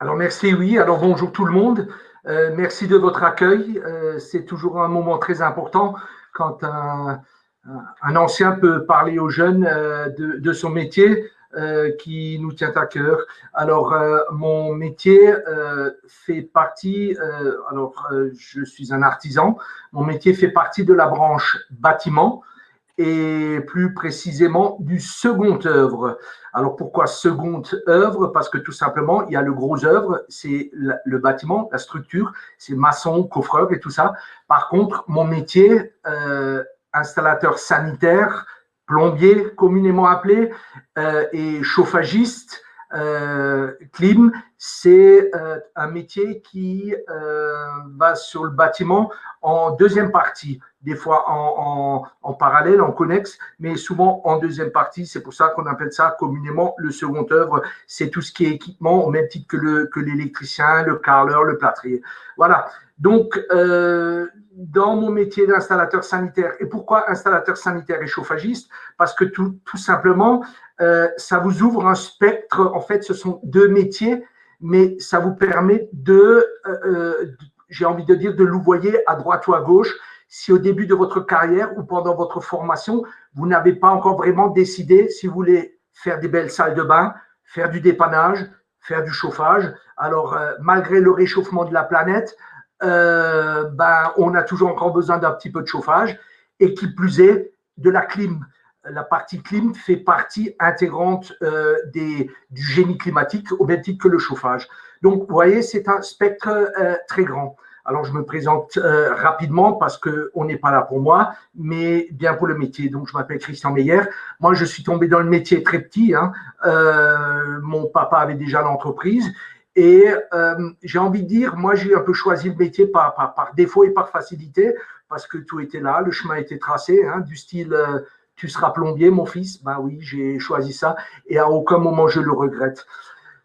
Alors merci, oui. Alors bonjour tout le monde. Merci de votre accueil. C'est toujours un moment très important quand un ancien peut parler aux jeunes de son métier qui nous tient à cœur. Alors mon métier fait partie, je suis un artisan, mon métier fait partie de la branche bâtiment et plus précisément du second œuvre. Alors pourquoi seconde œuvre? Parce que tout simplement, il y a le gros œuvre, c'est le bâtiment, la structure, c'est maçon, coffreur et tout ça. Par contre, mon métier, installateur sanitaire, plombier communément appelé, et chauffagiste, clim, c'est un métier qui va sur le bâtiment en deuxième partie, des fois en parallèle, en connexe, mais souvent en deuxième partie. C'est pour ça qu'on appelle ça communément le second œuvre. C'est tout ce qui est équipement, au même titre que l'électricien, le carreleur, le plâtrier. Voilà. Donc, dans mon métier d'installateur sanitaire, et pourquoi installateur sanitaire et chauffagiste? Parce que tout simplement, ça vous ouvre un spectre. En fait, ce sont deux métiers, mais ça vous permet j'ai envie de dire, de louvoyer à droite ou à gauche. Si au début de votre carrière ou pendant votre formation, vous n'avez pas encore vraiment décidé si vous voulez faire des belles salles de bain, faire du dépannage, faire du chauffage. Alors, malgré le réchauffement de la planète, on a toujours encore besoin d'un petit peu de chauffage et qui plus est, de la clim. La partie clim fait partie intégrante du génie climatique au même titre que le chauffage. Donc, vous voyez, c'est un spectre très grand. Alors, je me présente rapidement parce qu'on n'est pas là pour moi, mais bien pour le métier. Donc, je m'appelle Christian Meyer. Moi, je suis tombé dans le métier très petit. Mon papa avait déjà l'entreprise. Et j'ai envie de dire, moi, j'ai un peu choisi le métier par défaut et par facilité parce que tout était là, le chemin était tracé, du style tu seras plombier, mon fils. Ben oui, j'ai choisi ça et à aucun moment je le regrette.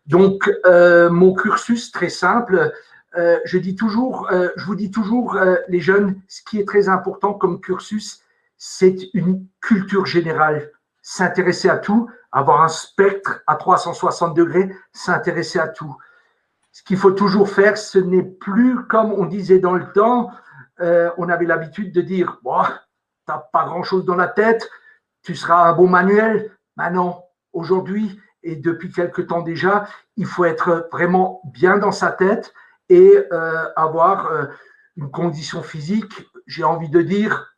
Donc, mon cursus, très simple, je vous dis toujours, les jeunes, ce qui est très important comme cursus, c'est une culture générale. S'intéresser à tout, avoir un spectre à 360 degrés, s'intéresser à tout. Ce qu'il faut toujours faire, ce n'est plus comme on disait dans le temps, on avait l'habitude de dire, bon, tu n'as pas grand-chose dans la tête, tu seras un bon manuel. Ben non, aujourd'hui, et depuis quelque temps déjà, il faut être vraiment bien dans sa tête et avoir une condition physique, j'ai envie de dire,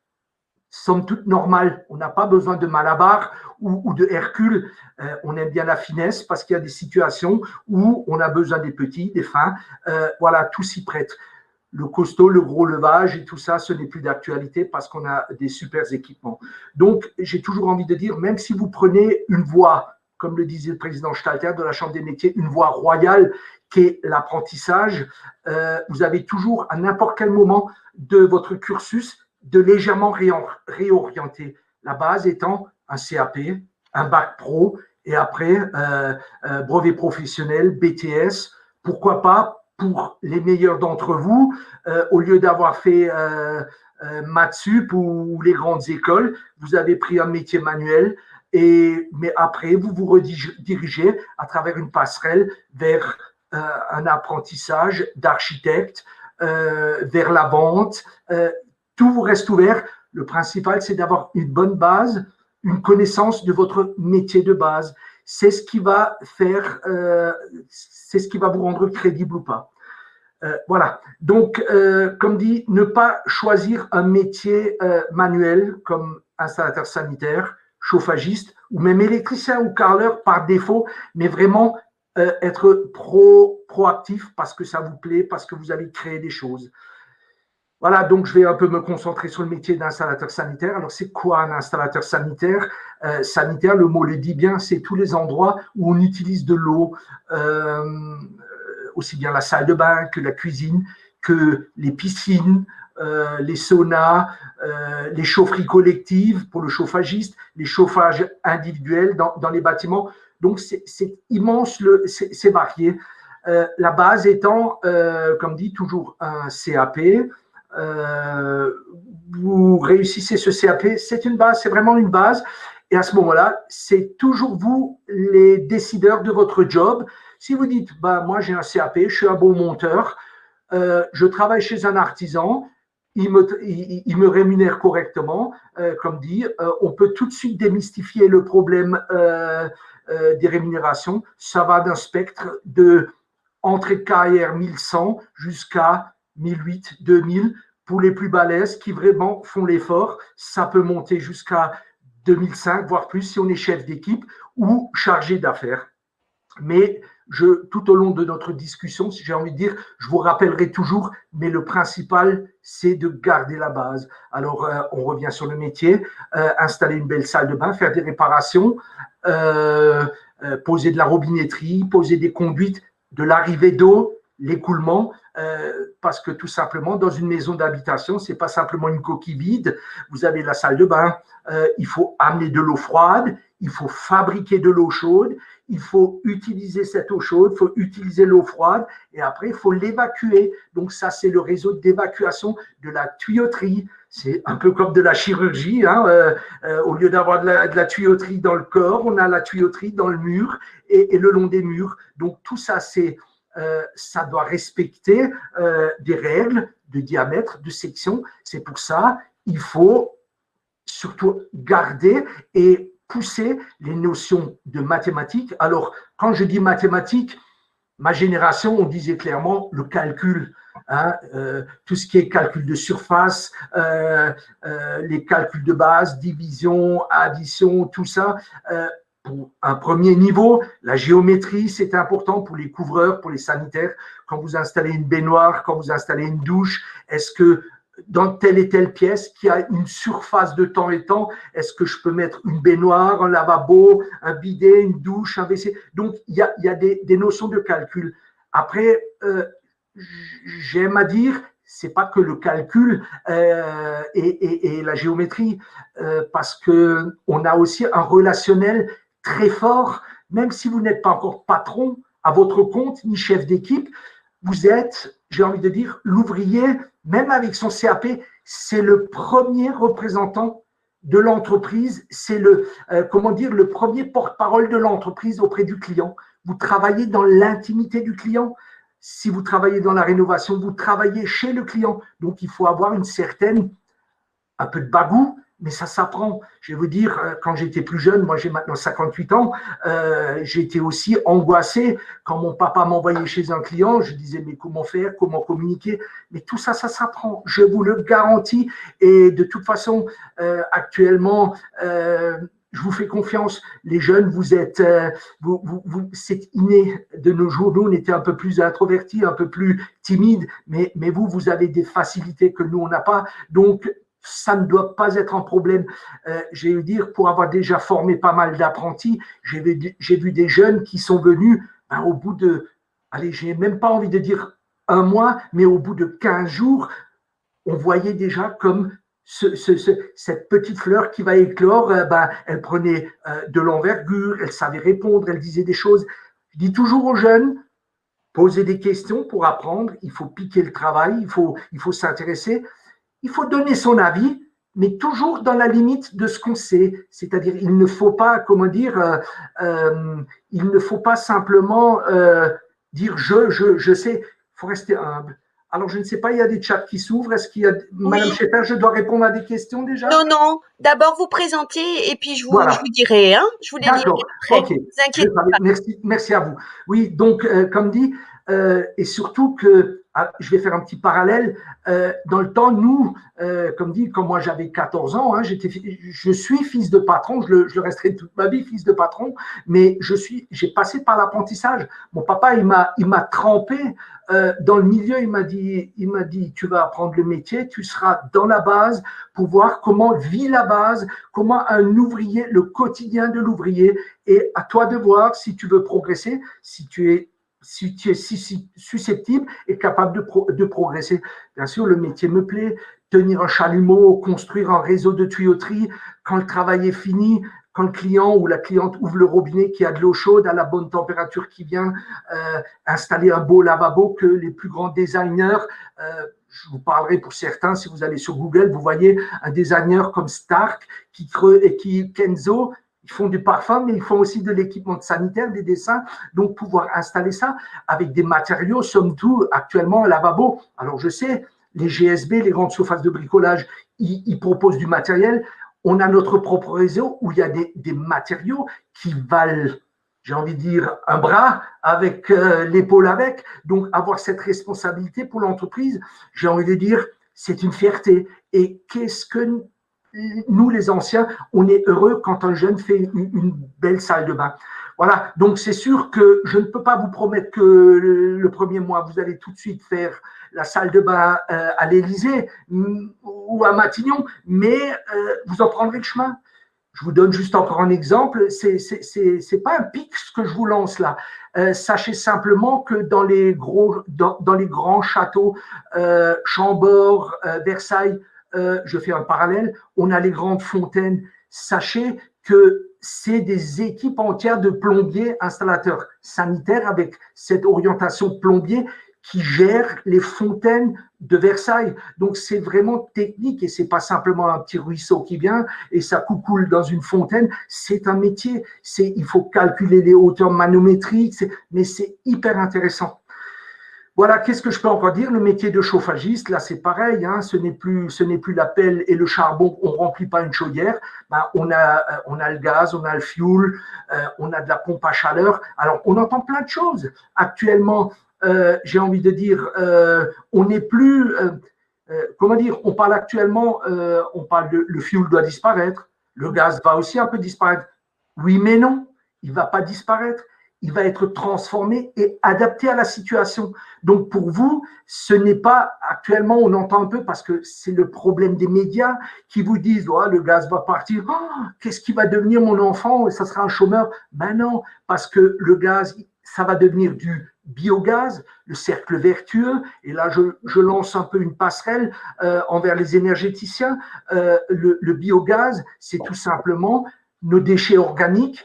somme toute normale. On n'a pas besoin de Malabar ou de Hercule. On aime bien la finesse parce qu'il y a des situations où on a besoin des petits, des fins. Voilà, tout s'y prête. Le costaud, le gros levage et tout ça, ce n'est plus d'actualité parce qu'on a des super équipements. Donc, j'ai toujours envie de dire, même si vous prenez une voie, comme le disait le président Stalter de la Chambre des métiers, une voie royale qui est l'apprentissage, vous avez toujours, à n'importe quel moment de votre cursus, de légèrement réorienter. La base étant un CAP, un bac pro, et après, brevet professionnel, BTS, pourquoi pas pour les meilleurs d'entre vous, au lieu d'avoir fait maths sup ou les grandes écoles, vous avez pris un métier manuel, mais après, vous vous redirigez à travers une passerelle vers un apprentissage d'architecte, vers la vente. Tout vous reste ouvert. Le principal, c'est d'avoir une bonne base, une connaissance de votre métier de base. C'est ce qui va faire, c'est ce qui va vous rendre crédible ou pas. Voilà. Donc, comme dit, ne pas choisir un métier manuel comme installateur sanitaire, chauffagiste ou même électricien ou carreleur par défaut, mais vraiment être proactif parce que ça vous plaît, parce que vous allez créer des choses. Voilà, donc je vais un peu me concentrer sur le métier d'installateur sanitaire. Alors, c'est quoi un installateur sanitaire? Sanitaire, le mot le dit bien, c'est tous les endroits où on utilise de l'eau, aussi bien la salle de bain que la cuisine, que les piscines, les saunas, les chaufferies collectives pour le chauffagiste, les chauffages individuels dans les bâtiments. Donc, c'est immense, c'est varié. La base étant, comme dit, toujours un CAP. Vous réussissez ce CAP, c'est une base, c'est vraiment une base. Et à ce moment-là, c'est toujours vous les décideurs de votre job. Si vous dites, bah, moi j'ai un CAP, je suis un bon monteur, je travaille chez un artisan, il me rémunère correctement, comme dit, on peut tout de suite démystifier le problème des rémunérations. Ça va d'un spectre de entrée de carrière 1100 jusqu'à 1008, 2000. Pour les plus balèzes qui vraiment font l'effort, ça peut monter jusqu'à 2005, voire plus si on est chef d'équipe ou chargé d'affaires. Mais tout au long de notre discussion, si j'ai envie de dire, je vous rappellerai toujours, mais le principal, c'est de garder la base. Alors, on revient sur le métier, installer une belle salle de bain, faire des réparations, poser de la robinetterie, poser des conduites, de l'arrivée d'eau, l'écoulement, parce que tout simplement, dans une maison d'habitation, c'est pas simplement une coquille vide. Vous avez la salle de bain, il faut amener de l'eau froide, il faut fabriquer de l'eau chaude, il faut utiliser cette eau chaude, il faut utiliser l'eau froide et après, il faut l'évacuer. Donc ça, c'est le réseau d'évacuation de la tuyauterie. C'est un peu comme de la chirurgie. Hein, au lieu d'avoir de la tuyauterie dans le corps, on a la tuyauterie dans le mur et le long des murs. Donc tout ça, ça doit respecter des règles de diamètre, de section. C'est pour ça il faut surtout garder et pousser les notions de mathématiques. Alors, quand je dis mathématiques, ma génération, on disait clairement le calcul. Hein, tout ce qui est calcul de surface, les calculs de base, division, addition, tout ça. Pour un premier niveau, la géométrie, c'est important pour les couvreurs, pour les sanitaires. Quand vous installez une baignoire, quand vous installez une douche, est-ce que dans telle et telle pièce qui a une surface de temps et temps, est-ce que je peux mettre une baignoire, un lavabo, un bidet, une douche, un WC? Donc, il y a des notions de calcul. Après, j'aime à dire, c'est pas que le calcul et la géométrie, parce qu'on a aussi un relationnel très fort, même si vous n'êtes pas encore patron à votre compte, ni chef d'équipe, vous êtes, j'ai envie de dire, l'ouvrier, même avec son CAP, c'est le premier représentant de l'entreprise, c'est le premier porte-parole de l'entreprise auprès du client. Vous travaillez dans l'intimité du client. Si vous travaillez dans la rénovation, vous travaillez chez le client. Donc, il faut avoir un peu de bagou, mais ça s'apprend. Je vais vous dire, quand j'étais plus jeune, moi j'ai maintenant 58 ans, j'étais aussi angoissé quand mon papa m'envoyait chez un client. Je disais, mais comment faire, comment communiquer? Mais tout ça, ça s'apprend, je vous le garantis. Et de toute façon, actuellement, je vous fais confiance. Les jeunes, vous êtes, c'est inné de nos jours. Nous, on était un peu plus introvertis, un peu plus timides, mais vous avez des facilités que nous, on n'a pas. Donc, ça ne doit pas être un problème. J'ai eu dire, pour avoir déjà formé pas mal d'apprentis, j'ai vu des jeunes qui sont venus au bout de, allez, j'ai même pas envie de dire un mois, mais au bout de 15 jours, on voyait déjà comme cette petite fleur qui va éclore, elle prenait de l'envergure, elle savait répondre, elle disait des choses. Je dis toujours aux jeunes, posez des questions pour apprendre, il faut piquer le travail, il faut s'intéresser. Il faut donner son avis, mais toujours dans la limite de ce qu'on sait. C'est-à-dire, il ne faut pas, il ne faut pas simplement dire je sais. Il faut rester humble. Alors, je ne sais pas, il y a des chats qui s'ouvrent. Est-ce qu'il y a, Oui. Madame Scheffer, je dois répondre à des questions déjà? Non, non. D'abord, vous présentez et puis je Voilà. vous dirai. Hein, je vous les dirai D'accord, après. ok. Ne vous inquiétez pas. Merci à vous. Oui, donc, comme dit, et surtout que, je vais faire un petit parallèle, dans le temps, nous, comme dit, quand moi j'avais 14 ans, hein, je suis fils de patron, je le resterai toute ma vie fils de patron, mais j'ai passé par l'apprentissage. Mon papa, il m'a trempé dans le milieu, il m'a dit, tu vas apprendre le métier, tu seras dans la base pour voir comment vit la base, comment un ouvrier, le quotidien de l'ouvrier, et à toi de voir si tu veux progresser, si tu es susceptible et capable de progresser. Bien sûr, le métier me plaît. Tenir un chalumeau, construire un réseau de tuyauterie, quand le travail est fini, quand le client ou la cliente ouvre le robinet, qu'il y a de l'eau chaude à la bonne température qui vient, installer un beau lavabo que les plus grands designers, je vous parlerai pour certains, si vous allez sur Google, vous voyez un designer comme Stark, Kenzo, ils font du parfum, mais ils font aussi de l'équipement sanitaire, des dessins. Donc, pouvoir installer ça avec des matériaux, somme toute, actuellement, un lavabo. Alors, je sais, les GSB, les grandes surfaces de bricolage, ils proposent du matériel. On a notre propre réseau où il y a des matériaux qui valent, j'ai envie de dire, un bras avec l'épaule avec. Donc, avoir cette responsabilité pour l'entreprise, j'ai envie de dire, c'est une fierté. Et qu'est-ce que nous, les anciens, on est heureux quand un jeune fait une belle salle de bain. Voilà, donc c'est sûr que je ne peux pas vous promettre que le premier mois, vous allez tout de suite faire la salle de bain à l'Élysée ou à Matignon, mais vous en prendrez le chemin. Je vous donne juste encore un exemple. C'est pas un pic ce que je vous lance là. Sachez simplement que dans les grands châteaux, Chambord, Versailles, je fais un parallèle, on a les grandes fontaines. Sachez que c'est des équipes entières de plombiers, installateurs sanitaires avec cette orientation plombier qui gèrent les fontaines de Versailles. Donc, c'est vraiment technique et c'est pas simplement un petit ruisseau qui vient et ça coule dans une fontaine. C'est un métier. Il faut calculer les hauteurs manométriques, mais c'est hyper intéressant. Voilà, qu'est-ce que je peux encore dire? Le métier de chauffagiste, là, c'est pareil. Hein, ce n'est plus la pelle et le charbon. On ne remplit pas une chaudière. Ben, on a le gaz, on a le fuel, on a de la pompe à chaleur. Alors, on entend plein de choses. Actuellement, j'ai envie de dire, on n'est plus… comment dire? On parle actuellement, on parle de le fuel doit disparaître. Le gaz va aussi un peu disparaître. Oui, mais non, il ne va pas disparaître. Il va être transformé et adapté à la situation. Donc pour vous, ce n'est pas actuellement, on entend un peu parce que c'est le problème des médias qui vous disent oh, le gaz va partir, oh, qu'est-ce qui va devenir mon enfant, ça sera un chômeur. Ben non, parce que le gaz, ça va devenir du biogaz, le cercle vertueux, et là je lance un peu une passerelle envers les énergéticiens. Le biogaz, c'est tout simplement nos déchets organiques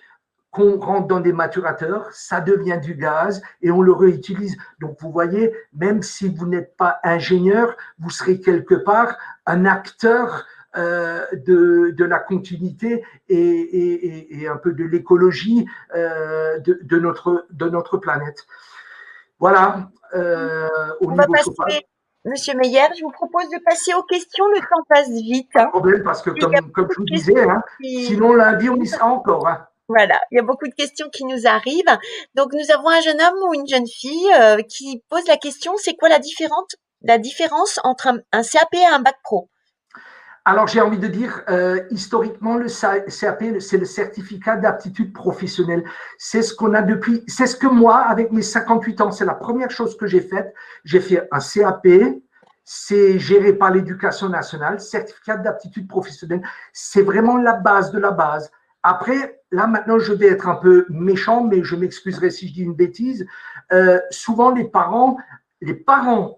qu'on rentre dans des maturateurs, ça devient du gaz et on le réutilise. Donc, vous voyez, même si vous n'êtes pas ingénieur, vous serez quelque part un acteur de la continuité et un peu de l'écologie de notre planète. Voilà. On va passer, Monsieur Meyer, je vous propose de passer aux questions. Le temps passe vite. Pas de problème, parce que comme je vous disais, hein, sinon lundi, on y sera encore. Hein. Voilà, il y a beaucoup de questions qui nous arrivent. Donc, nous avons un jeune homme ou une jeune fille qui pose la question, c'est quoi la différence entre un CAP et un bac pro? Alors, j'ai envie de dire, historiquement, le CAP, c'est le certificat d'aptitude professionnelle. C'est ce qu'on a depuis, c'est ce que moi, avec mes 58 ans, c'est la première chose que j'ai faite. J'ai fait un CAP, c'est géré par l'Éducation nationale, certificat d'aptitude professionnelle. C'est vraiment la base de la base. Après, là, maintenant, je vais être un peu méchant, mais je m'excuserai si je dis une bêtise. Souvent, les parents,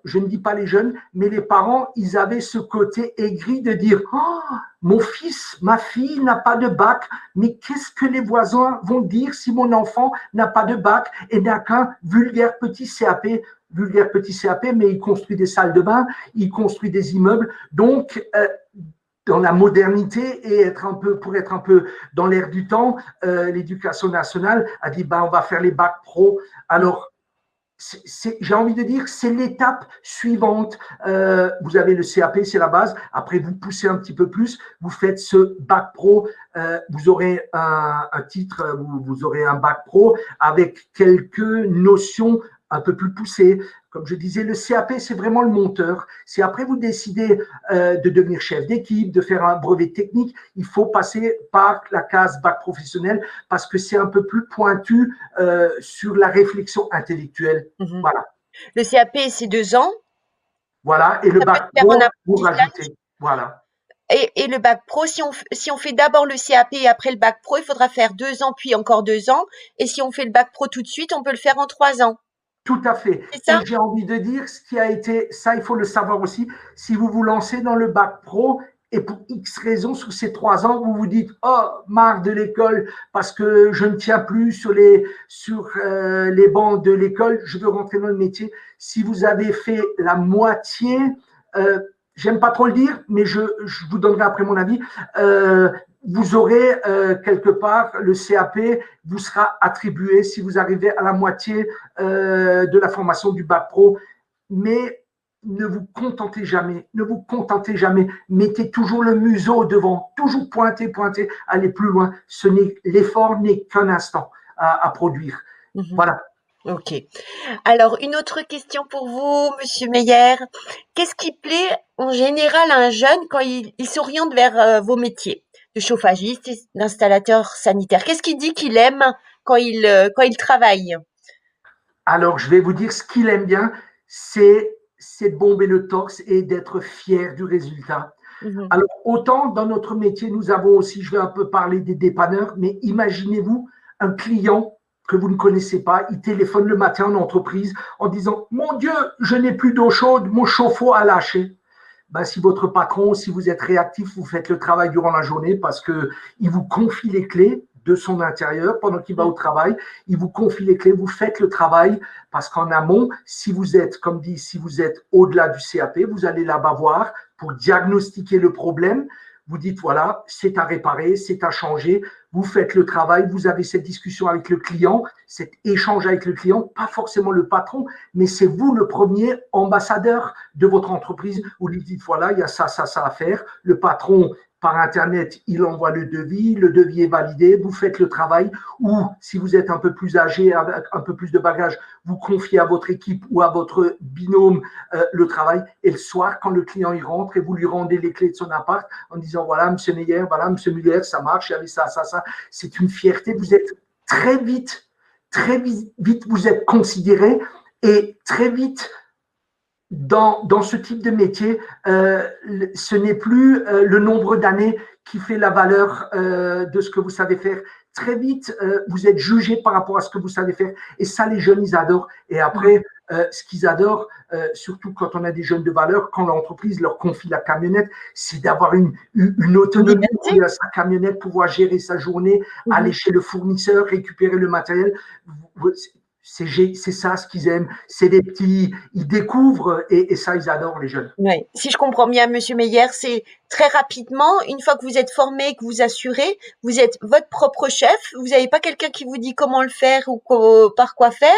je ne dis pas les jeunes, mais les parents, ils avaient ce côté aigri de dire oh, mon fils, ma fille n'a pas de bac, mais qu'est-ce que les voisins vont dire si mon enfant n'a pas de bac et n'a qu'un vulgaire petit CAP, mais il construit des salles de bain, il construit des immeubles. Donc, dans la modernité et pour être un peu dans l'air du temps, l'Éducation nationale a dit on va faire les bacs pro. Alors, j'ai envie de dire, c'est l'étape suivante. Vous avez le CAP, c'est la base. Après, vous poussez un petit peu plus, vous faites ce bac pro. Vous aurez un titre, vous aurez un bac pro avec quelques notions un peu plus poussées. Comme je disais, le CAP, c'est vraiment le monteur. Si après vous décidez de devenir chef d'équipe, de faire un brevet technique, il faut passer par la case bac professionnel parce que c'est un peu plus pointu sur la réflexion intellectuelle. Mmh. Voilà. Le CAP, c'est 2 ans. Voilà, et le bac pro, vous rajoutez. Voilà. Et le bac pro, si on fait d'abord le CAP et après le bac pro, il faudra faire 2 ans, puis encore 2 ans. Et si on fait le bac pro tout de suite, on peut le faire en 3 ans. Tout à fait. C'est ça? Et j'ai envie de dire, ce qui a été, ça il faut le savoir aussi, si vous vous lancez dans le bac pro et pour X raisons, sur ces 3 ans, vous vous dites « Oh, marre de l'école parce que je ne tiens plus sur les bancs de l'école, je veux rentrer dans le métier. » Si vous avez fait la moitié, j'aime pas trop le dire, mais je vous donnerai après mon avis, vous aurez quelque part le CAP vous sera attribué si vous arrivez à la moitié de la formation du bac pro. Mais ne vous contentez jamais, ne vous contentez jamais. Mettez toujours le museau devant, toujours pointez, pointez, allez plus loin. L'effort n'est qu'un instant à produire. Voilà. Ok. Alors, une autre question pour vous, Monsieur Meyer. Qu'est-ce qui plaît en général à un jeune quand il s'oriente vers vos métiers de chauffagiste, d'installateur sanitaire? Qu'est-ce qu'il dit qu'il aime quand il travaille? Alors, je vais vous dire ce qu'il aime bien, c'est de bomber le torse et d'être fier du résultat. Alors, autant dans notre métier, nous avons aussi, je vais un peu parler des dépanneurs, mais imaginez-vous un client que vous ne connaissez pas, il téléphone le matin en entreprise en disant « Mon Dieu, je n'ai plus d'eau chaude, mon chauffe-eau a lâché ». Ben, si votre patron, si vous êtes réactif, vous faites le travail durant la journée parce qu'il vous confie les clés de son intérieur pendant qu'il va au travail. Il vous confie les clés, vous faites le travail parce qu'en amont, si vous êtes, comme dit, si vous êtes au-delà du CAP, vous allez là-bas voir pour diagnostiquer le problème. Vous dites, voilà, c'est à réparer, c'est à changer. Vous faites le travail, vous avez cette discussion avec le client, cet échange avec le client, pas forcément le patron, mais c'est vous le premier ambassadeur de votre entreprise. Vous lui dites, voilà, il y a ça, ça, ça à faire. Le patron, par Internet, il envoie le devis est validé, vous faites le travail, ou si vous êtes un peu plus âgé, avec un peu plus de bagages, vous confiez à votre équipe ou à votre binôme le travail, et le soir, quand le client y rentre et vous lui rendez les clés de son appart en disant, voilà, monsieur Meyer, voilà, monsieur Muller, ça marche, il y avait ça, ça, ça, c'est une fierté, vous êtes très vite, vous êtes considéré, et très vite, dans ce type de métier, ce n'est plus le nombre d'années qui fait la valeur de ce que vous savez faire. Très vite, vous êtes jugé par rapport à ce que vous savez faire. Et ça, les jeunes, ils adorent. Et après, ce qu'ils adorent, surtout quand on a des jeunes de valeur, quand l'entreprise leur confie la camionnette, c'est d'avoir une autonomie, sa camionnette, pouvoir gérer sa journée, aller chez le fournisseur, récupérer le matériel. C'est ça ce qu'ils aiment. C'est des petits, ils découvrent et ça, ils adorent, les jeunes. Oui. Si je comprends bien, Monsieur Meyer, c'est très rapidement, une fois que vous êtes formé, que vous assurez, vous êtes votre propre chef. Vous n'avez pas quelqu'un qui vous dit comment le faire ou par quoi faire.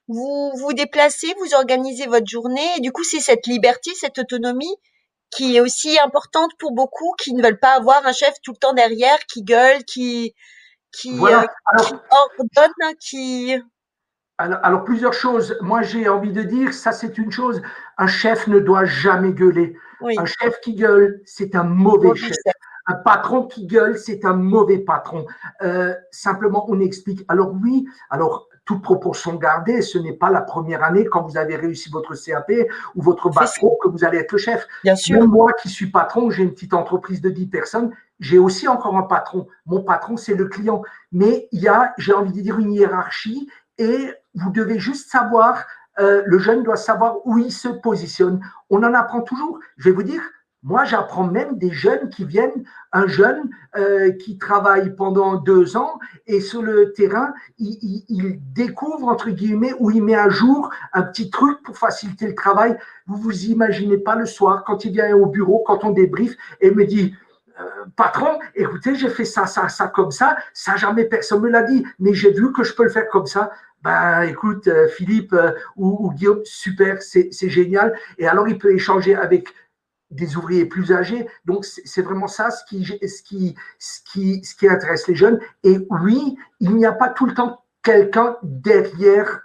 Vous vous déplacez, vous organisez votre journée. Et du coup, c'est cette liberté, cette autonomie qui est aussi importante pour beaucoup qui ne veulent pas avoir un chef tout le temps derrière, qui gueule, qui voilà. qui ordonne, qui… Alors, plusieurs choses. Moi, j'ai envie de dire, ça c'est une chose, un chef ne doit jamais gueuler. Oui. Un chef qui gueule, c'est un mauvais chef. Un patron qui gueule, c'est un mauvais patron. Simplement, on explique. Alors oui, toute proportion gardée, ce n'est pas la première année quand vous avez réussi votre CAP ou votre bac pro que vous allez être le chef. Bien sûr. Même moi qui suis patron, j'ai une petite entreprise de 10 personnes, j'ai aussi encore un patron. Mon patron, c'est le client. Mais il y a, j'ai envie de dire, une hiérarchie et vous devez juste savoir, le jeune doit savoir où il se positionne. On en apprend toujours. Je vais vous dire, moi, j'apprends même des jeunes qui viennent, un jeune qui travaille pendant 2 ans et sur le terrain, il découvre, entre guillemets, où il met à jour un petit truc pour faciliter le travail. Vous vous imaginez pas le soir, quand il vient au bureau, quand on débriefe, et il me dit, patron, écoutez, j'ai fait ça, ça, ça, comme ça jamais personne me l'a dit, mais j'ai vu que je peux le faire comme ça. Ben, écoute, Philippe ou Guillaume, super, c'est génial. Et alors, il peut échanger avec des ouvriers plus âgés. Donc, c'est vraiment ça ce qui intéresse les jeunes. Et oui, il n'y a pas tout le temps quelqu'un derrière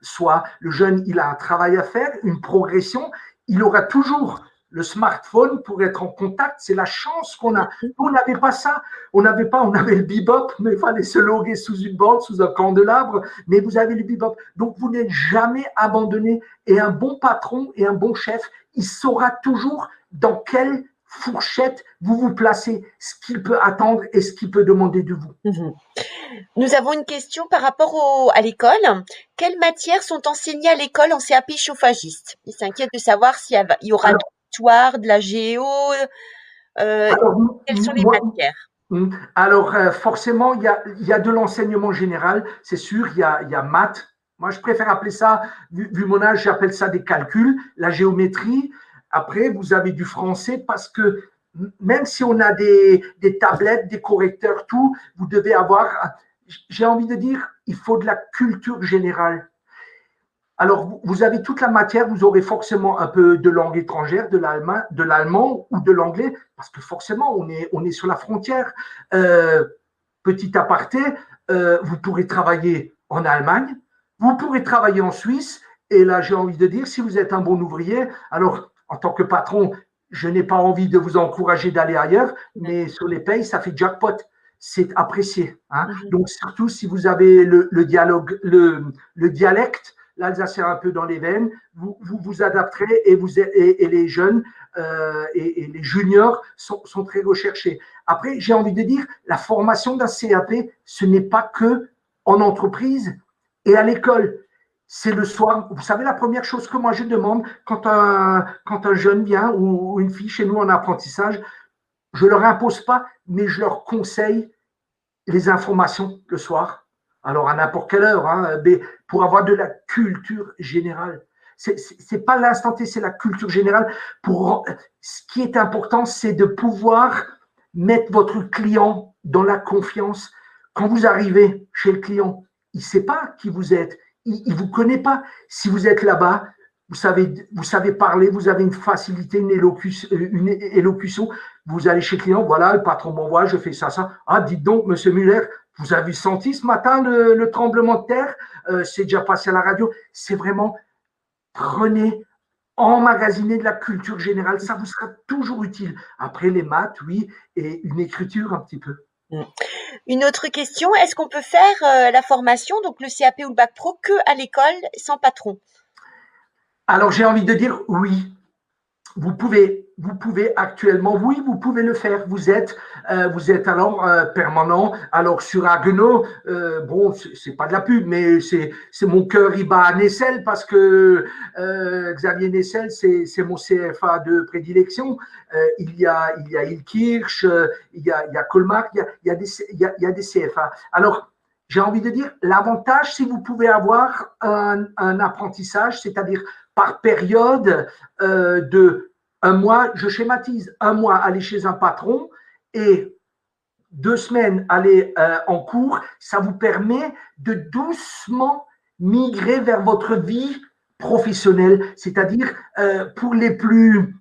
soi. Le jeune, il a un travail à faire, une progression. Il aura toujours le smartphone pour être en contact. C'est la chance qu'on a. On n'avait pas ça. On avait le bebop, mais il fallait se loguer sous une bande, sous un candelabre. Mais vous avez le bebop. Donc, vous n'êtes jamais abandonné. Et un bon patron et un bon chef, il saura toujours dans quelle fourchette vous vous placez, ce qu'il peut attendre et ce qu'il peut demander de vous. Nous avons une question par rapport à l'école. Quelles matières sont enseignées à l'école en CAP chauffagiste? Il s'inquiète de savoir s'il y aura de l'histoire, de la géo. Quelles sont les matières? Alors, forcément, il y a de l'enseignement général, c'est sûr, il y a maths. Moi, je préfère appeler ça, vu mon âge, j'appelle ça des calculs, la géométrie. Après, vous avez du français parce que même si on a des tablettes, des correcteurs, tout, vous devez avoir, j'ai envie de dire, il faut de la culture générale. Alors, vous avez toute la matière, vous aurez forcément un peu de langue étrangère, de l'allemand ou de l'anglais, parce que forcément, on est sur la frontière. Euh, Petit aparté, vous pourrez travailler en Allemagne, vous pourrez travailler en Suisse, et là, j'ai envie de dire, si vous êtes un bon ouvrier, alors, en tant que patron, je n'ai pas envie de vous encourager d'aller ailleurs, mais sur les payes, ça fait jackpot. C'est apprécié. Hein. Donc, surtout si vous avez le dialogue, le dialecte, l'alsacien un peu dans les veines, vous adapterez et les jeunes et les juniors sont très recherchés. Après, j'ai envie de dire, la formation d'un CAP, ce n'est pas que en entreprise et à l'école. C'est le soir. Vous savez, la première chose que moi je demande quand un jeune vient ou une fille chez nous en apprentissage, je ne leur impose pas, mais je leur conseille les informations le soir. Alors à n'importe quelle heure, hein, mais pour avoir de la culture générale. C'est pas l'instant T, c'est la culture générale. Ce qui est important, c'est de pouvoir mettre votre client dans la confiance. Quand vous arrivez chez le client, il ne sait pas qui vous êtes, il ne vous connaît pas. Si vous êtes là-bas, vous savez parler, vous avez une facilité, une élocution. Vous allez chez le client, voilà, le patron m'envoie, je fais ça, ça. Ah, dites donc, monsieur Muller, vous avez senti ce matin le tremblement de terre? C'est déjà passé à la radio. C'est vraiment, prenez, emmagasiner de la culture générale, ça vous sera toujours utile. Après les maths, oui, et une écriture un petit peu. Une autre question, est-ce qu'on peut faire la formation, donc le CAP ou le bac pro, que à l'école sans patron? Alors j'ai envie de dire oui. Vous pouvez actuellement, oui, vous pouvez le faire. Vous êtes alors permanent. Alors sur Haguenau, bon, c'est pas de la pub, mais c'est mon cœur il bat à Nessel parce que Xavier Nessel, c'est mon CFA de prédilection. Il y a Ilkirch, il y a Colmar, il y a des CFA. Alors j'ai envie de dire, l'avantage, si vous pouvez avoir un apprentissage, c'est-à-dire par période de un mois, je schématise, un mois aller chez un patron et 2 semaines aller en cours, ça vous permet de doucement migrer vers votre vie professionnelle, c'est-à-dire pour les plus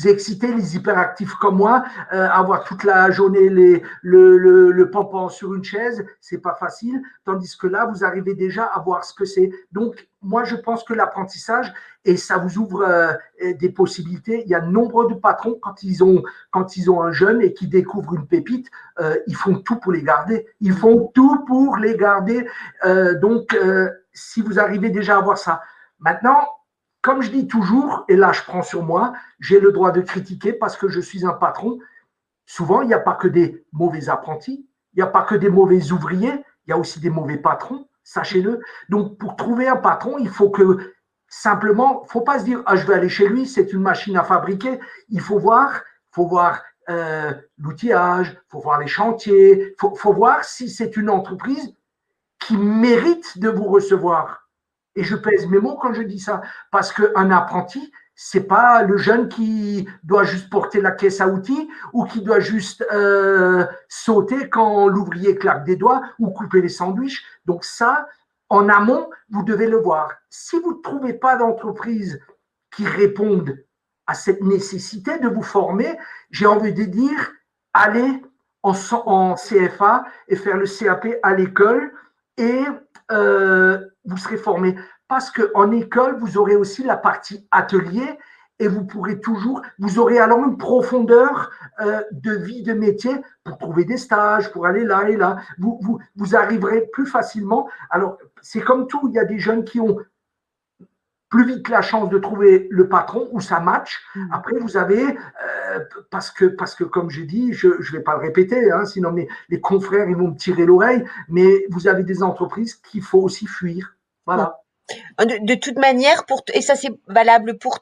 excités, les hyperactifs comme moi, avoir toute la journée le pompon sur une chaise, c'est pas facile. Tandis que là, vous arrivez déjà à voir ce que c'est. Donc, moi, je pense que l'apprentissage, et ça vous ouvre des possibilités. Il y a nombre de patrons, quand ils ont un jeune et qui découvrent une pépite, ils font tout pour les garder. Ils font tout pour les garder. Donc, si vous arrivez déjà à voir ça. Maintenant, comme je dis toujours, et là je prends sur moi, j'ai le droit de critiquer parce que je suis un patron. Souvent, il n'y a pas que des mauvais apprentis, il n'y a pas que des mauvais ouvriers, il y a aussi des mauvais patrons, sachez-le. Donc, pour trouver un patron, il faut que simplement, il ne faut pas se dire, ah, je vais aller chez lui, c'est une machine à fabriquer. Il faut voir l'outillage, il faut voir les chantiers, il faut voir si c'est une entreprise qui mérite de vous recevoir. Et je pèse mes mots quand je dis ça, parce qu'un apprenti, c'est pas le jeune qui doit juste porter la caisse à outils ou qui doit juste sauter quand l'ouvrier claque des doigts ou couper les sandwichs. Donc ça, en amont, vous devez le voir. Si vous ne trouvez pas d'entreprise qui réponde à cette nécessité de vous former, j'ai envie de dire, allez en CFA et faire le CAP à l'école et vous serez formé. Parce qu'en école, vous aurez aussi la partie atelier et vous aurez alors une profondeur de vie, de métier pour trouver des stages, pour aller là et là. Vous arriverez plus facilement. Alors, c'est comme tout, il y a des jeunes qui ont plus vite la chance de trouver le patron où ça match. Après, vous avez, parce que comme j'ai dit, je ne vais pas le répéter, hein, sinon les confrères ils vont me tirer l'oreille, mais vous avez des entreprises qu'il faut aussi fuir. Voilà. De toute manière, et ça c'est valable pour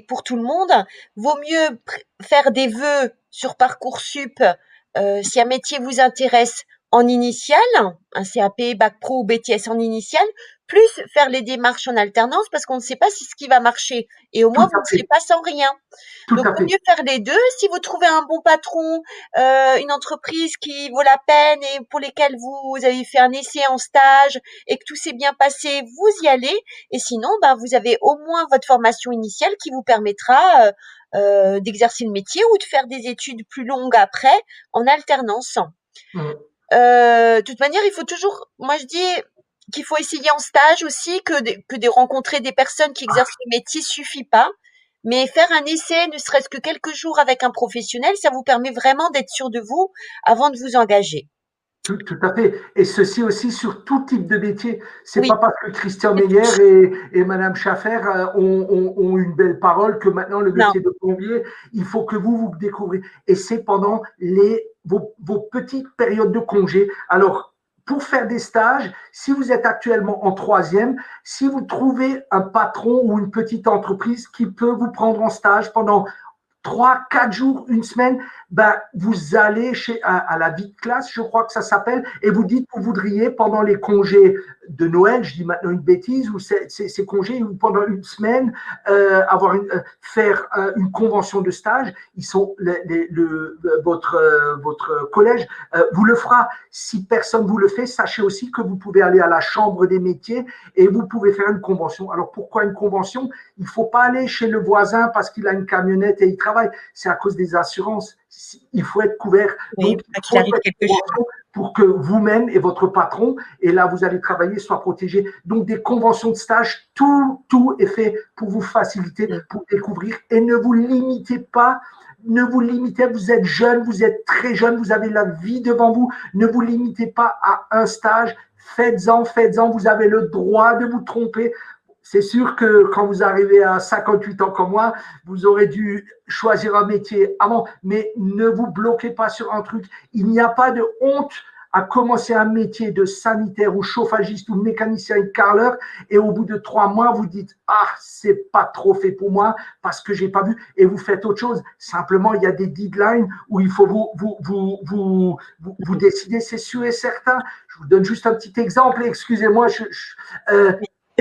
pour tout le monde, vaut mieux faire des vœux sur Parcoursup si un métier vous intéresse en initial, un CAP, bac pro ou BTS en initial, plus faire les démarches en alternance parce qu'on ne sait pas si ce qui va marcher. Et au Tout moins, vous à ne serez fait, pas sans rien. tout Donc, à vaut fait. mieux faire les deux. Si vous trouvez un bon patron, une entreprise qui vaut la peine et pour lesquelles vous avez fait un essai en stage et que tout s'est bien passé, vous y allez. Et sinon, ben, vous avez au moins votre formation initiale qui vous permettra d'exercer le métier ou de faire des études plus longues après en alternance. Mm. De toute manière, il faut toujours, moi je dis qu'il faut essayer en stage aussi, que de rencontrer des personnes qui exercent le métier suffit pas. Mais faire un essai, ne serait-ce que quelques jours avec un professionnel, ça vous permet vraiment d'être sûr de vous avant de vous engager. Tout à fait. Et ceci aussi sur tout type de métier. C'est Oui, pas parce que Christian Meyer et Madame Schaffer ont une belle parole que maintenant le non. métier de plombier, il faut que vous découvrez. Et c'est pendant vos petites périodes de congé. Alors, pour faire des stages, si vous êtes actuellement en troisième, si vous trouvez un patron ou une petite entreprise qui peut vous prendre en stage pendant 3, 4 jours, une semaine, ben, vous allez à la vie de classe, je crois que ça s'appelle, et vous dites que vous voudriez, pendant les congés de Noël, je dis maintenant une bêtise, ou ces congés, ou pendant une semaine, faire une convention de stage. Ils sont votre collège vous le fera. Si personne vous le fait, sachez aussi que vous pouvez aller à la chambre des métiers et vous pouvez faire une convention. Alors pourquoi une convention? Il ne faut pas aller chez le voisin parce qu'il a une camionnette et il travaille. C'est à cause des assurances. Il faut être couvert. Oui, Donc, pas il qu'il faut arrive faire quelque une chose. convention pour que vous-même et votre patron, et là vous allez travailler, soient protégés. Donc, des conventions de stage, tout est fait pour vous faciliter, Mm. pour découvrir. Et ne vous limitez pas. Ne vous limitez, vous êtes jeune, vous êtes très jeune, vous avez la vie devant vous. Ne vous limitez pas à un stage. Faites-en, vous avez le droit de vous tromper. C'est sûr que quand vous arrivez à 58 ans comme moi, vous aurez dû choisir un métier avant, mais ne vous bloquez pas sur un truc. Il n'y a pas de honte à commencer un métier de sanitaire ou chauffagiste ou mécanicien et carreleur et au bout de 3 mois, vous dites « Ah, c'est pas trop fait pour moi parce que j'ai pas vu » et vous faites autre chose. Simplement, il y a des deadlines où il faut vous décider, c'est sûr et certain. Je vous donne juste un petit exemple, excusez-moi,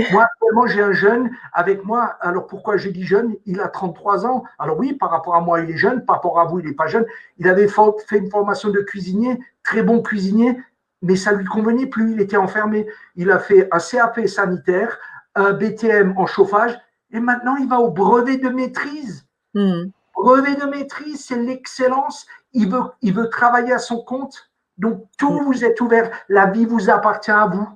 moi, actuellement, j'ai un jeune avec moi. Alors, pourquoi j'ai dit jeune? Il a 33 ans. Alors oui, par rapport à moi, il est jeune. Par rapport à vous, il n'est pas jeune. Il avait fait une formation de cuisinier, très bon cuisinier, mais ça ne lui convenait plus. Il était enfermé. Il a fait un CAP sanitaire, un BTM en chauffage, et maintenant, il va au brevet de maîtrise. Mm. Brevet de maîtrise, c'est l'excellence. Il veut travailler à son compte. Donc, tout vous est ouvert. La vie vous appartient à vous.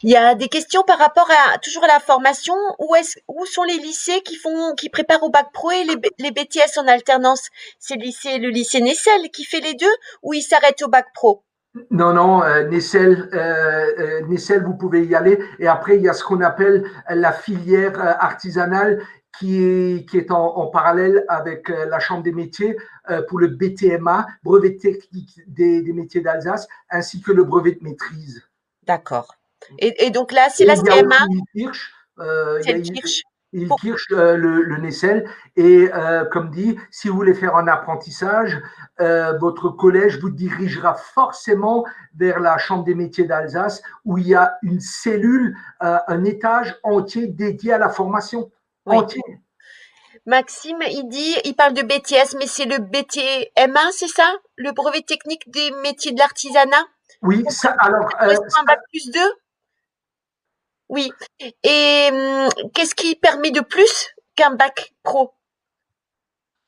Il y a des questions par rapport à toujours à la formation. Où sont les lycées qui préparent au bac pro et les BTS en alternance? C'est le lycée Nessel qui fait les deux ou il s'arrête au bac pro? Non, non, Nessel, vous pouvez y aller. Et après, il y a ce qu'on appelle la filière artisanale qui est en parallèle avec la Chambre des métiers pour le BTMA, brevet technique des métiers d'Alsace, ainsi que le brevet de maîtrise. D'accord. Et donc là, c'est Et la il y a CMA, aussi Ilkirch, il y c'est a le Kirsch. Pour- Ilkirch, le Nessel. Et comme dit, si vous voulez faire un apprentissage, votre collège vous dirigera forcément vers la Chambre des métiers d'Alsace, où il y a une cellule, un étage entier dédié à la formation. Oui. Entier. Maxime, il parle de BTS, mais c'est le BTMA, c'est ça? Le brevet technique des métiers de l'artisanat? Oui, Donc, ça, alors, ça correspond à un bac plus 2? Oui. Et qu'est-ce qui permet de plus qu'un bac pro?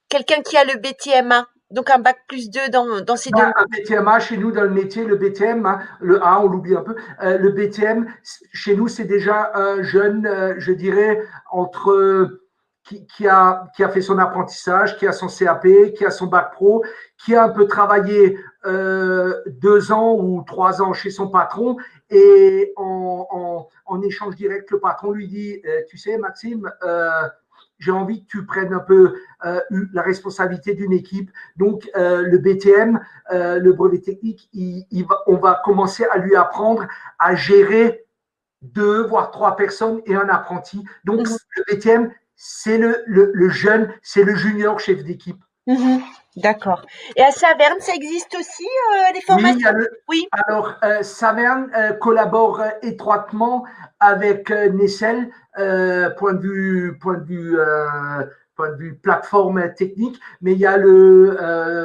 Quelqu'un qui a le BTMA, donc un bac plus 2 dans ces ben, domaines. un BTMA, chez nous, dans le métier, le BTM, hein, le A, on l'oublie un peu. Le BTM, chez nous, c'est déjà un jeune, je dirais, qui a fait son apprentissage, qui a son CAP, qui a son bac pro, qui a un peu travaillé 2 ans ou 3 ans chez son patron et en échange direct, le patron lui dit, tu sais, Maxime, j'ai envie que tu prennes un peu la responsabilité d'une équipe. Donc, le BTM, le brevet technique, on va commencer à lui apprendre à gérer 2 voire 3 personnes et un apprenti. Donc, Mhm. le BTM, c'est le jeune, c'est le junior chef d'équipe. Mhm. D'accord. Et à Saverne, ça existe aussi, des Oui, il y a formations? Oui, alors Saverne collabore étroitement avec Nessel, point de vue plateforme technique, mais il y a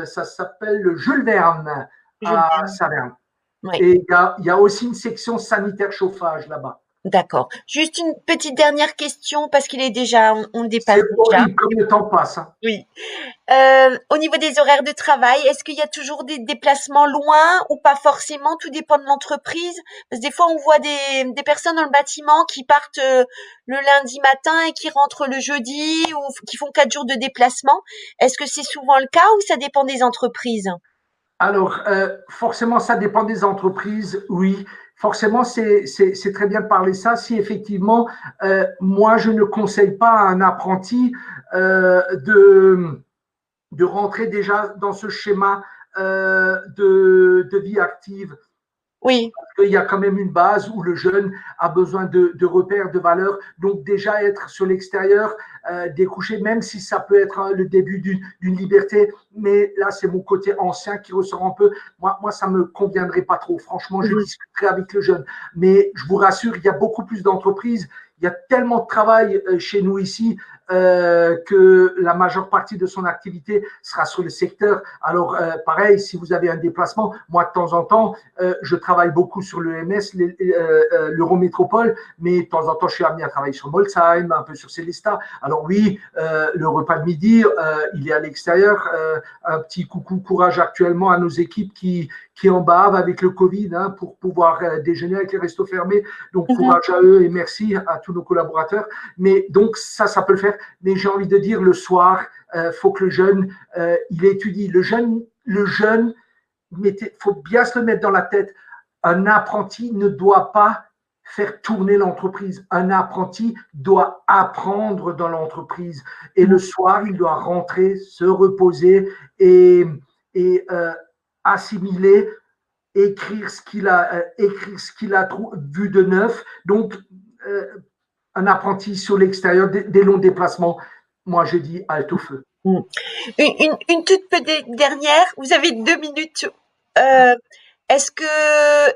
ça s'appelle le Jules Verne Jules à Verne. Saverne. Oui. Et il y a aussi une section sanitaire chauffage là-bas. D'accord. Juste une petite dernière question parce qu'il est déjà, on le C'est dépasse déjà. horrible comme le temps passe, hein. Oui. Au niveau des horaires de travail, est-ce qu'il y a toujours des déplacements loin ou pas forcément? Tout dépend de l'entreprise. Parce que des fois, on voit des personnes dans le bâtiment qui partent le lundi matin et qui rentrent le jeudi ou qui font 4 jours de déplacement. Est-ce que c'est souvent le cas ou ça dépend des entreprises? Alors, forcément, ça dépend des entreprises, oui. Forcément, c'est très bien de parler ça. Si effectivement, moi, je ne conseille pas à un apprenti de rentrer déjà dans ce schéma de vie active. Oui. Il y a quand même une base où le jeune a besoin de repères, de valeurs. Donc déjà être sur l'extérieur, découcher, même si ça peut être le début d'une liberté. Mais là, c'est mon côté ancien qui ressort un peu. Moi, ça me conviendrait pas trop. Franchement, je Mhm. discuterai avec le jeune. Mais je vous rassure, il y a beaucoup plus d'entreprises. Il y a tellement de travail chez nous ici que la majeure partie de son activité sera sur le secteur. Alors, pareil, si vous avez un déplacement, moi, de temps en temps, je travaille beaucoup sur l'EMS, l'Eurométropole, mais de temps en temps, je suis amené à travailler sur Molsheim, un peu sur Célestat. Alors oui, le repas de midi, il est à l'extérieur. Un petit coucou, courage actuellement à nos équipes qui en bavent avec le Covid hein, pour pouvoir déjeuner avec les restos fermés. Donc, Mhm. courage à eux et merci à tous nos collaborateurs. Mais donc, ça peut le faire. Mais j'ai envie de dire, le soir, faut que le jeune, il étudie. Le jeune, il faut bien se le mettre dans la tête. Un apprenti ne doit pas faire tourner l'entreprise. Un apprenti doit apprendre dans l'entreprise. Et le soir, il doit rentrer, se reposer et assimiler, écrire ce qu'il a vu de neuf. Donc, euh, un apprenti sur l'extérieur, des longs déplacements, moi je dis halte au feu. Mm. Une toute petite dernière, vous avez 2 minutes. Euh, Est-ce que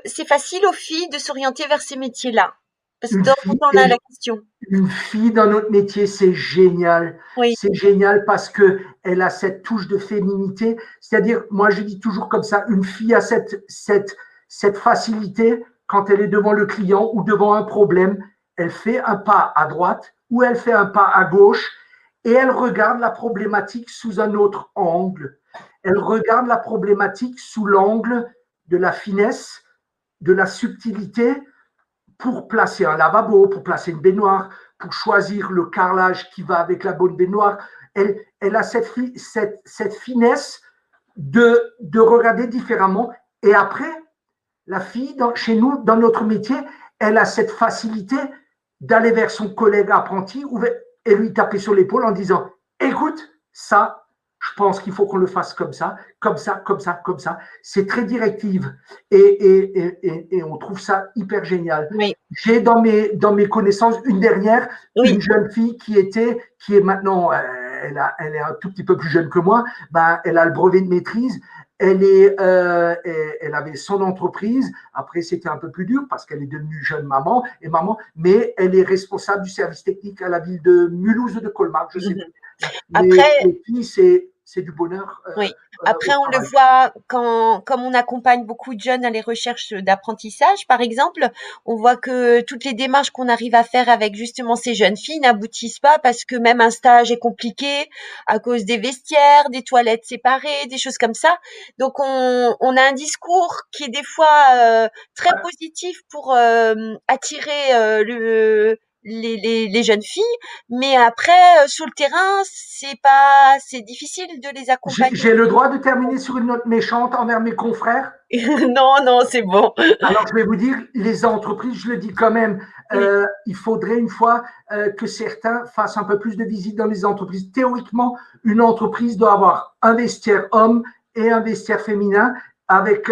c'est facile aux filles de s'orienter vers ces métiers-là? Parce que Une de temps en fille, temps, on a la question. une fille dans notre métier, c'est génial. Oui. C'est génial parce que elle a cette touche de féminité. C'est-à-dire, moi, je dis toujours comme ça, une fille a cette facilité quand elle est devant le client ou devant un problème. Elle fait un pas à droite ou elle fait un pas à gauche et elle regarde la problématique sous un autre angle. Elle regarde la problématique sous l'angle de la finesse, de la subtilité, pour placer un lavabo, pour placer une baignoire, pour choisir le carrelage qui va avec la bonne baignoire. Elle a cette finesse de regarder différemment. Et après, la fille, chez nous, dans notre métier, elle a cette facilité d'aller vers son collègue apprenti et lui taper sur l'épaule en disant, écoute, ça, je pense qu'il faut qu'on le fasse comme ça, comme ça, comme ça, comme ça. C'est très directive et on trouve ça hyper génial. Oui. J'ai dans mes connaissances une dernière, Oui. une jeune fille qui est maintenant, elle est un tout petit peu plus jeune que moi, ben, elle a le brevet de maîtrise. Elle avait son entreprise. Après, c'était un peu plus dur parce qu'elle est devenue jeune maman, mais elle est responsable du service technique à la ville de Mulhouse de Colmar, je sais Mhm. plus. Mais Après, les filles, c'est du bonheur oui. au Après, on le travail. voit quand, comme on accompagne beaucoup de jeunes à les recherches d'apprentissage, par exemple, on voit que toutes les démarches qu'on arrive à faire avec justement ces jeunes filles n'aboutissent pas parce que même un stage est compliqué à cause des vestiaires, des toilettes séparées, des choses comme ça. Donc, on a un discours qui est des fois très positif pour attirer les jeunes filles, mais après, sur le terrain, c'est difficile de les accompagner. J'ai le droit de terminer sur une note méchante envers mes confrères. Non, non, c'est bon. Alors, je vais vous dire, les entreprises, je le dis quand même, Oui. il faudrait une fois que certains fassent un peu plus de visites dans les entreprises. Théoriquement, une entreprise doit avoir un vestiaire homme et un vestiaire féminin avec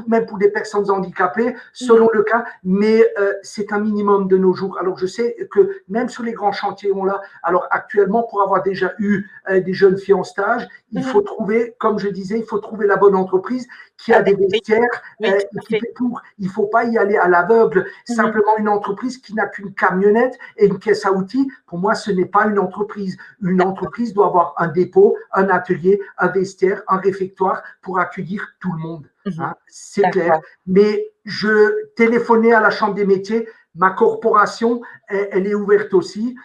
même pour des personnes handicapées, selon le cas, mais c'est un minimum de nos jours. Alors, je sais que même sur les grands chantiers, on l'a. Alors, actuellement, pour avoir déjà eu des jeunes filles en stage, il faut trouver, comme je disais, il faut trouver la bonne entreprise qui a des vestiaires équipés pour. Il ne faut pas y aller à l'aveugle. Simplement une entreprise qui n'a qu'une camionnette et une caisse à outils, pour moi, ce n'est pas une entreprise. Une entreprise doit avoir un dépôt, un atelier, un vestiaire, un réfectoire pour accueillir tout le monde. Hein, c'est clair. Mais je téléphonais à la Chambre des métiers. Ma corporation, elle est ouverte aussi.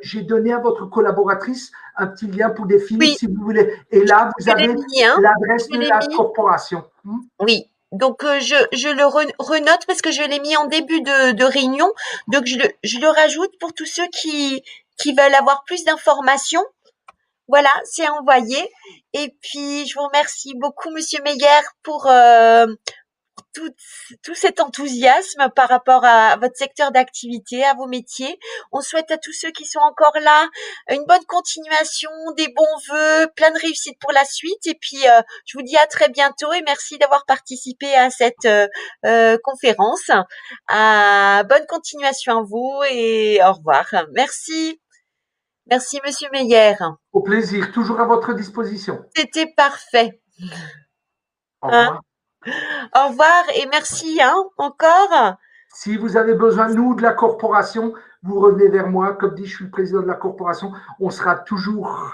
J'ai donné à votre collaboratrice un petit lien pour des filles, si vous voulez. Et là, vous avez l'adresse de la corporation. Oui. Donc, je le renote parce que je l'ai mis en début de réunion. Donc, je le rajoute pour tous ceux qui veulent avoir plus d'informations. Voilà, c'est envoyé. Et puis, je vous remercie beaucoup, Monsieur Meyer, pour tout cet enthousiasme par rapport à votre secteur d'activité, à vos métiers. On souhaite à tous ceux qui sont encore là une bonne continuation, des bons vœux, plein de réussite pour la suite. Et puis, je vous dis à très bientôt et merci d'avoir participé à cette conférence. Bonne continuation à vous et au revoir. Merci. Merci, Monsieur Meyer. Au plaisir, toujours à votre disposition. C'était parfait. Au revoir. Au revoir et merci encore. Si vous avez besoin, nous, de la corporation, vous revenez vers moi. Comme dit, je suis le président de la corporation. On sera toujours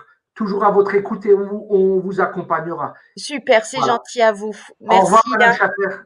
à votre écoute et on vous accompagnera. Super, c'est gentil à vous. Merci. Au revoir, Madame Schaffer.